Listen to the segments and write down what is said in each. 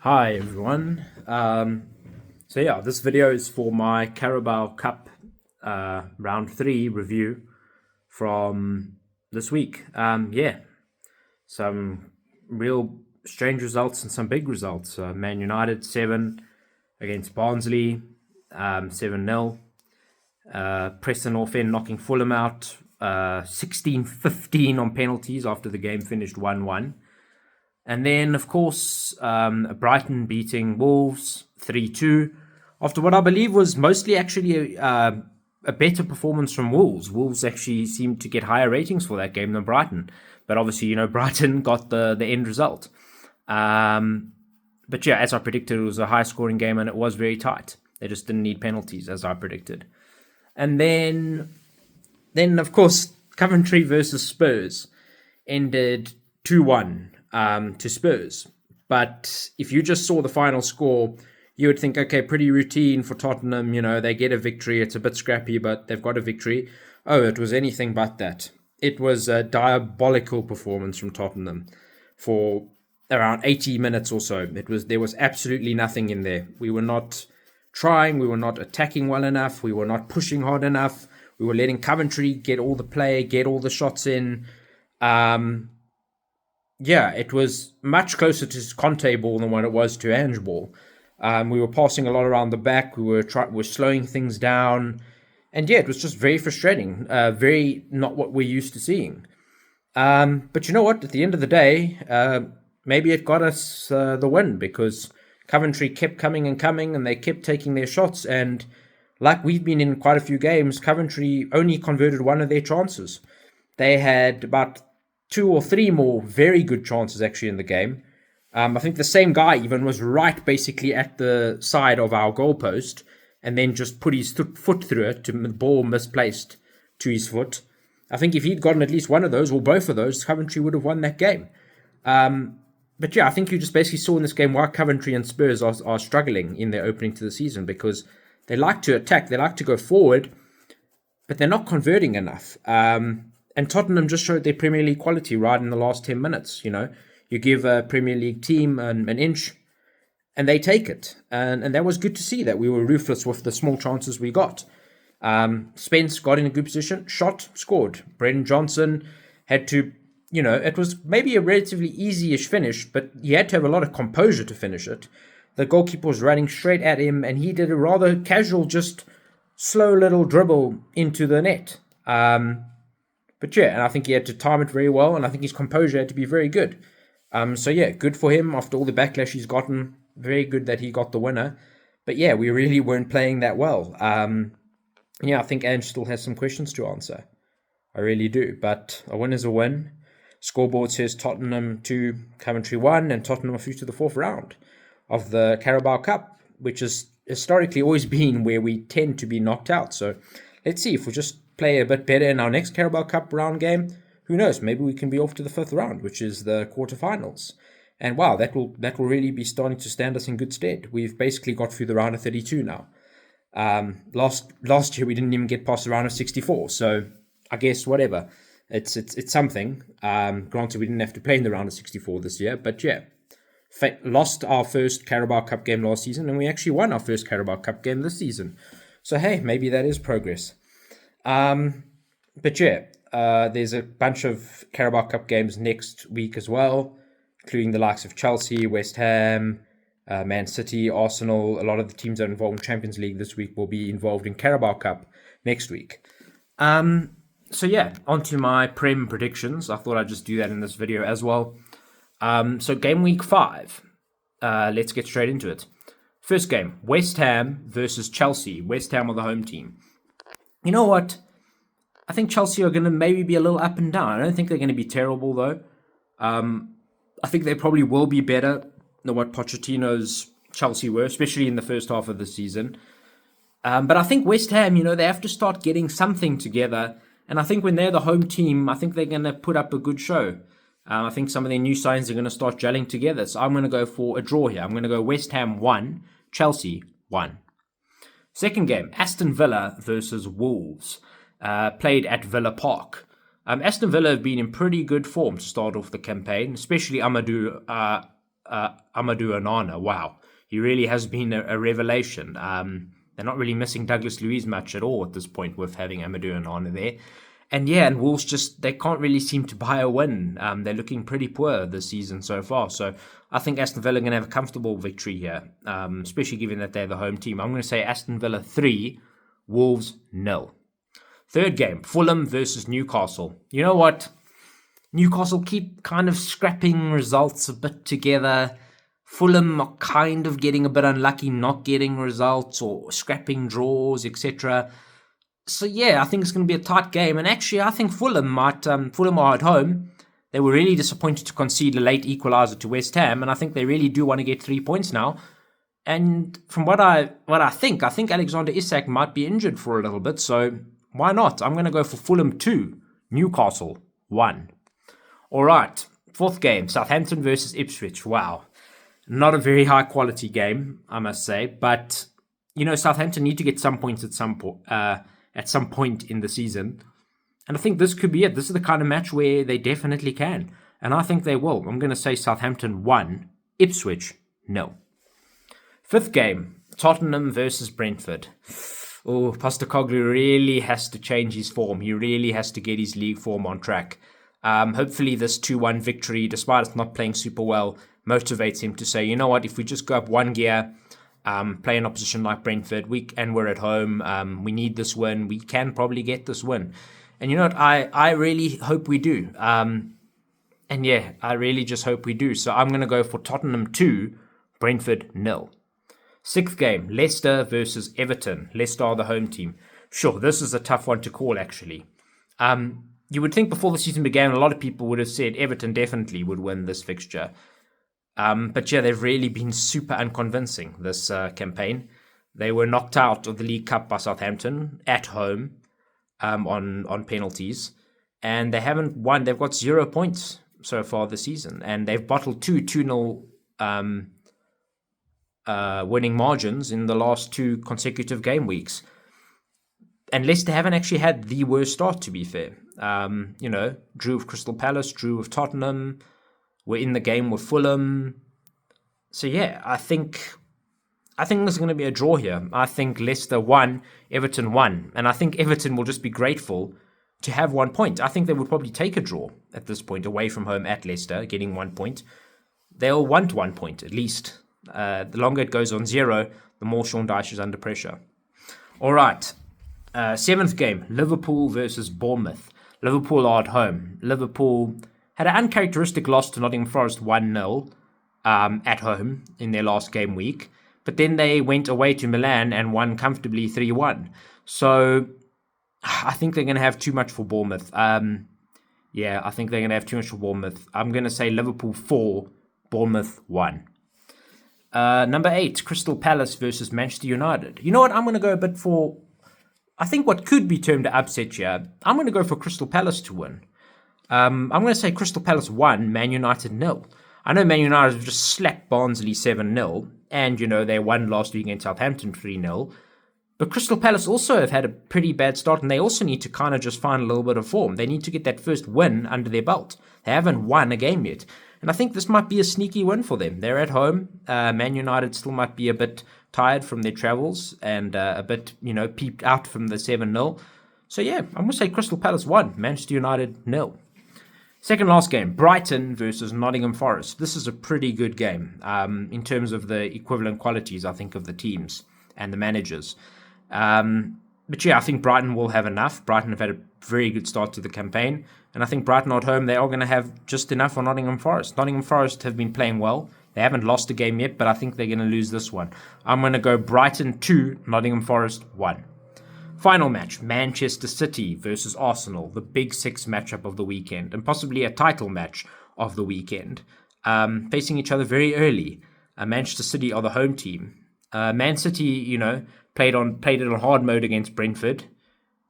Hi everyone. This video is for my Carabao Cup round 3 review from this week. Some real strange results and some big results. Man United 7 against Barnsley, 7-0. Preston North End knocking Fulham out 16-15 on penalties after the game finished 1-1. And then, of course, Brighton beating Wolves 3-2 after what I believe was mostly actually a better performance from Wolves. Wolves actually seemed to get higher ratings for that game than Brighton. But obviously, Brighton got the end result. But yeah, as I predicted, it was a high-scoring game and it was very tight. They just didn't need penalties, as I predicted. And then of course, Coventry versus Spurs ended 2-1 to Spurs. But if you just saw the final score, you would think, okay, pretty routine for Tottenham. They get a victory. It's a bit scrappy, but they've got a victory. Oh, it was anything but that. It was a diabolical performance from Tottenham for around 80 minutes or so. There was absolutely nothing in there. We were not trying. We were not attacking well enough. We were not pushing hard enough. We were letting Coventry get all the play, get all the shots in. It was much closer to Conte ball than what it was to Ange ball. We were passing a lot around the back. We were slowing things down. And yeah, it was just very frustrating. Very not what we're used to seeing. But you know what? At the end of the day, maybe it got us the win because Coventry kept coming and they kept taking their shots. And like we've been in quite a few games, Coventry only converted one of their chances. They had about 2 or 3 more very good chances actually in the game. I think the same guy even was right basically at the side of our goalpost and then just put his foot through it to the ball misplaced to his foot. I think if he'd gotten at least one of those or both of those, Coventry would have won that game. But yeah, I think you just basically saw in this game why Coventry and Spurs are struggling in their opening to the season because they like to attack, they like to go forward, but they're not converting enough. And Tottenham just showed their Premier League quality right in the last 10 minutes. You give a Premier League team an inch and they take it. And that was good to see that we were ruthless with the small chances we got. Spence got in a good position, shot, scored. Brendan Johnson had to, it was maybe a relatively easy-ish finish, but he had to have a lot of composure to finish it. The goalkeeper was running straight at him and he did a rather casual, just slow little dribble into the net. But yeah, and I think he had to time it very well, and I think his composure had to be very good. Good for him after all the backlash he's gotten. Very good that he got the winner. But yeah, we really weren't playing that well. I think Ange still has some questions to answer. I really do. But a win is a win. Scoreboard says Tottenham 2, Coventry 1, and Tottenham are through to the 4th round of the Carabao Cup, which has historically always been where we tend to be knocked out. So let's see if we just play a bit better in our next Carabao Cup round game. Who knows? Maybe we can be off to the 5th round, which is the quarterfinals. And wow, that will really be starting to stand us in good stead. We've basically got through the round of 32 now. Last year we didn't even get past the round of 64. So I guess whatever. It's something. Granted, we didn't have to play in the round of 64 this year, but yeah. Lost our first Carabao Cup game last season, and we actually won our first Carabao Cup game this season. So hey, maybe that is progress. There's a bunch of Carabao Cup games next week as well, including the likes of Chelsea, West Ham, Man City, Arsenal. A lot of the teams that are involved in Champions League this week will be involved in Carabao Cup next week. On to my Prem predictions. I thought I'd just do that in this video as well. Game week 5. Let's get straight into it. First game, West Ham versus Chelsea. West Ham are the home team. You know what? I think Chelsea are going to maybe be a little up and down. I don't think they're going to be terrible, though. I think they probably will be better than what Pochettino's Chelsea were, especially in the first half of the season. But I think West Ham, they have to start getting something together. And I think when they're the home team, I think they're going to put up a good show. I think some of their new signs are going to start gelling together. So I'm going to go for a draw here. I'm going to go West Ham 1, Chelsea 1. Second game, Aston Villa versus Wolves. Played at Villa Park. Aston Villa have been in pretty good form to start off the campaign, especially Amadou Amadou Onana. Wow, he really has been a revelation. They're not really missing Douglas Luiz much at all at this point with having Amadou Onana there. And yeah, and Wolves they can't really seem to buy a win. They're looking pretty poor this season so far. So I think Aston Villa are going to have a comfortable victory here, especially given that they're the home team. I'm going to say Aston Villa 3, Wolves 0. Third game, Fulham versus Newcastle. You know what? Newcastle keep kind of scrapping results a bit together. Fulham are kind of getting a bit unlucky not getting results or scrapping draws, etc. So yeah, I think it's going to be a tight game. And actually, I think Fulham are at home. They were really disappointed to concede a late equaliser to West Ham, and I think they really do want to get 3 points now. And from what I think Alexander Isak might be injured for a little bit, so why not? I'm going to go for Fulham 2, Newcastle 1. All right, fourth game, Southampton versus Ipswich. Wow, not a very high quality game, I must say, but Southampton need to get some points at some point in the season. And I think this could be it. This is the kind of match where they definitely can. And I think they will. I'm going to say Southampton 1, Ipswich 0. Fifth game, Tottenham versus Brentford. Oh, Postecoglou really has to change his form. He really has to get his league form on track. Hopefully this 2-1 victory, despite us not playing super well, motivates him to say, you know what, if we just go up one gear, play an opposition like Brentford, and we're at home, we need this win, we can probably get this win. And you know what, I really hope we do. And yeah, I really just hope we do. So I'm going to go for Tottenham 2, Brentford 0. Sixth game, Leicester versus Everton. Leicester are the home team. Sure, this is a tough one to call, actually. You would think before the season began, a lot of people would have said Everton definitely would win this fixture. But yeah, they've really been super unconvincing this campaign. They were knocked out of the League Cup by Southampton at home on penalties. And they haven't won. They've got 0 points so far this season. And they've bottled 2-0 winning margins in the last 2 consecutive game weeks. And Leicester haven't actually had the worst start, to be fair. Drew with Crystal Palace, drew with Tottenham, were in the game with Fulham. So yeah, I think there's going to be a draw here. I think Leicester 1, Everton 1. And I think Everton will just be grateful to have 1 point. I think they would probably take a draw at this point, away from home at Leicester, getting 1 point. They'll want 1 point, at least. The longer it goes on 0, the more Sean Dyche is under pressure. All right. Seventh game, Liverpool versus Bournemouth. Liverpool are at home. Liverpool had an uncharacteristic loss to Nottingham Forest 1-0 at home in their last game week. But then they went away to Milan and won comfortably 3-1. So I think they're going to have too much for Bournemouth. I think they're going to have too much for Bournemouth. I'm going to say Liverpool 4, Bournemouth 1. Number 8, Crystal Palace versus Manchester United. You know what? I'm going to go a bit for, I think, what could be termed an upset here. I'm going to go for Crystal Palace to win. I'm going to say Crystal Palace 1, Man United 0. I know Man United have just slapped Barnsley 7-0, and, they won last week against Southampton 3-0. But Crystal Palace also have had a pretty bad start, and they also need to kind of just find a little bit of form. They need to get that first win under their belt. They haven't won a game yet. And I think this might be a sneaky win for them. They're at home. Man United still might be a bit tired from their travels and a bit, peeped out from the 7-0. So yeah, I'm going to say Crystal Palace 1, Manchester United 0. Second last game, Brighton versus Nottingham Forest. This is a pretty good game in terms of the equivalent qualities, I think, of the teams and the managers. But yeah, I think Brighton will have enough. Brighton have had a very good start to the campaign. And I think Brighton at home, they are going to have just enough for Nottingham Forest. Nottingham Forest have been playing well. They haven't lost a game yet, but I think they're going to lose this one. I'm going to go Brighton 2, Nottingham Forest 1. Final match, Manchester City versus Arsenal, the Big Six matchup of the weekend, and possibly a title match of the weekend. Facing each other very early. Manchester City are the home team. Man City, played it on hard mode against Brentford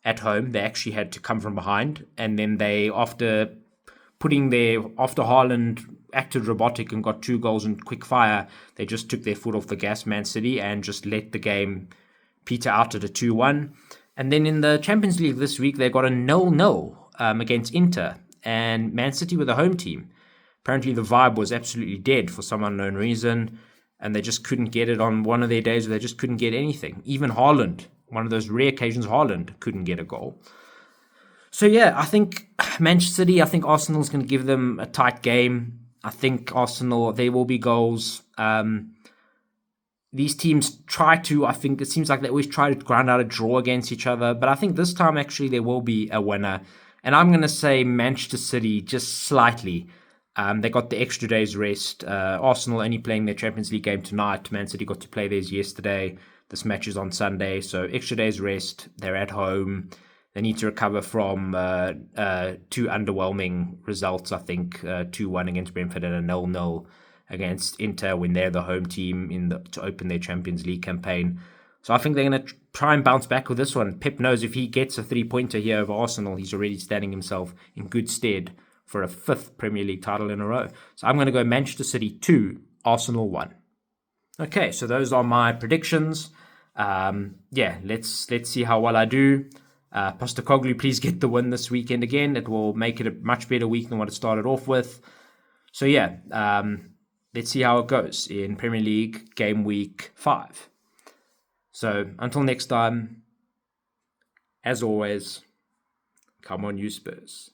at home. They actually had to come from behind, and then after Haaland acted robotic and got 2 goals in quick fire, they just took their foot off the gas, Man City, and just let the game peter out at a 2-1. And then in the Champions League this week, they got a 0-0 against Inter, and Man City were the home team. Apparently, the vibe was absolutely dead for some unknown reason, and they just couldn't get it on one of their days where they just couldn't get anything. Even Haaland, one of those rare occasions, Haaland couldn't get a goal. So yeah, I think Manchester City, I think Arsenal's going to give them a tight game. I think Arsenal, there will be goals. These teams try to, I think it seems like they always try to grind out a draw against each other. But I think this time actually there will be a winner. And I'm going to say Manchester City just slightly. They got the extra day's rest. Arsenal only playing their Champions League game tonight. Man City got to play theirs yesterday. This match is on Sunday. So extra day's rest. They're at home. They need to recover from two underwhelming results, I think. 2-1 against Brentford and a 0-0 against Inter when they're the home team to open their Champions League campaign. So I think they're going to try and bounce back with this one. Pep knows if he gets a 3-pointer here over Arsenal, he's already standing himself in good stead for a 5th Premier League title in a row. So I'm going to go Manchester City 2, Arsenal 1. Okay, so those are my predictions. Let's see how well I do. Postecoglou, please get the win this weekend again. It will make it a much better week than what it started off with. So let's see how it goes in Premier League game week 5. So until next time, as always, come on you Spurs.